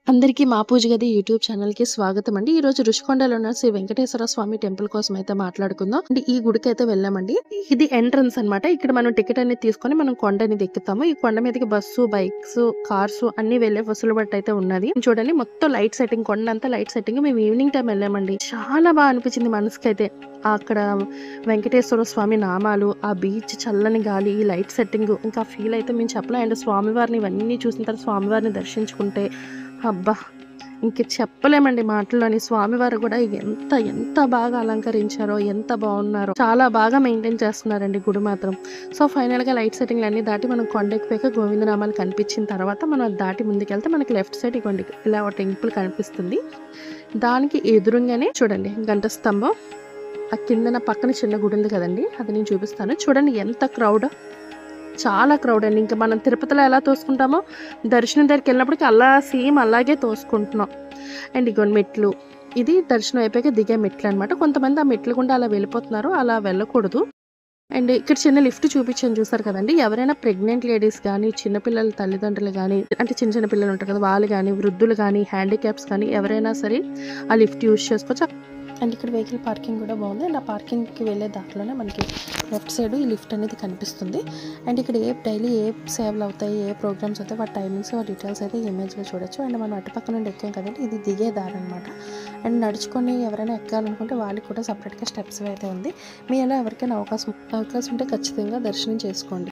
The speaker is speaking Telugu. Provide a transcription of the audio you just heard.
అందరికీ మా పూజ గది యూట్యూబ్ ఛానల్‌కి స్వాగతం అండి. ఈరోజు రుషికొండలో ఉన్న శ్రీ వెంకటేశ్వర స్వామి టెంపుల్ కోసం అయితే మాట్లాడుకుందాం. అంటే ఈ గుడికైతే వెళ్ళామండి. ఇది ఎంట్రన్స్ అన్నమాట. ఇక్కడ మనం టికెట్ అనేది తీసుకొని మనం కొండ అనేది ఎక్కుతాము. ఈ కొండ మీదకి బస్సు, బైక్స్, కార్స్ అన్నీ వెళ్ళే వెసులుబాటు అయితే ఉన్నది. చూడండి మొత్తం లైట్ సెట్టింగ్, కొండంతా లైట్ సెట్టింగ్. మేము ఈవినింగ్ టైం వెళ్ళామండి. చాలా బాగా అనిపించింది మనసుకైతే. అక్కడ వెంకటేశ్వర స్వామి నామాలు, ఆ బీచ్, చల్లని గాలి, ఈ లైట్ సెట్టింగ్ ఇంకా ఫీల్ అయితే మేము చెప్పలేం. అండ్ స్వామివారిని ఇవన్నీ చూసిన తర్వాత స్వామివారిని దర్శించుకుంటే అబ్బా! ఇంక చెప్పలేమండి మాటల్లోని. స్వామివారు కూడా ఎంత ఎంత బాగా అలంకరించారో, ఎంత బాగున్నారో. చాలా బాగా మెయింటైన్ చేస్తున్నారండి గుడి మాత్రం. సో ఫైనల్‌గా లైట్ సెట్టింగ్‌లు అన్నీ దాటి మనం కొండెక్కిపోయాక గోవిందనామాలు కనిపించిన తర్వాత మనం అది దాటి ముందుకెళ్తే మనకి లెఫ్ట్ సైడ్ ఇగోండి ఇలా ఒక టెంపుల్ కనిపిస్తుంది. దానికి ఎదురుంగానే చూడండి గంట స్తంభం. ఆ కిందన పక్కన చిన్న గుడి ఉంది కదండీ! అది నేను చూపిస్తాను. చూడండి ఎంత క్రౌడ్. చాలా క్రౌడ్ అండి. ఇంకా మనం తిరుపతిలో ఎలా తోసుకుంటామో దర్శనం దగ్గరికి వెళ్ళినప్పటికి అలా సేమ్ అలాగే తోసుకుంటున్నాం. అండ్ ఇగోండి మెట్లు. ఇది దర్శనం అయిపోయాక దిగే మెట్లు అనమాట. కొంతమంది ఆ మెట్లు గుండా అలా వెళ్ళిపోతున్నారు. అలా వెళ్ళకూడదు. అండ్ ఇక్కడ చిన్న లిఫ్ట్ చూపించాను చూసారు కదండి. ఎవరైనా ప్రెగ్నెంట్ లేడీస్ కానీ, చిన్నపిల్లల తల్లిదండ్రులు కానీ, అంటే చిన్న చిన్న పిల్లలు ఉంటారు కదా, వాళ్ళు కానీ, వృద్ధులు కానీ, హ్యాండిక్యాప్స్ కానీ ఎవరైనా సరే ఆ లిఫ్ట్ యూజ్ చేసుకోవచ్చు. అండ్ ఇక్కడ వెహికల్ పార్కింగ్ కూడా బాగుంది. అండ్ ఆ పార్కింగ్కి వెళ్ళే దాంట్లోనే మనకి లెఫ్ట్ సైడ్ ఈ లిఫ్ట్ అనేది కనిపిస్తుంది. అండ్ ఇక్కడ డైలీ ఏ సేవలు అవుతాయి, ఏ ప్రోగ్రామ్స్ అవుతాయి, వాటి టైమింగ్స్, డీటెయిల్స్ అయితే ఇమేజ్లో చూడొచ్చు. అండ్ మనం అటుపక్క నుండి ఎక్కాం కదండి, ఇది దిగే దారి అనమాట. అండ్ నడుచుకొని ఎవరైనా ఎక్కాలనుకుంటే వాళ్ళకి కూడా సపరేట్గా స్టెప్స్ అయితే ఉంది. మీలో ఎవరికైనా అవకాశం ఉంటే ఖచ్చితంగా దర్శనం చేసుకోండి.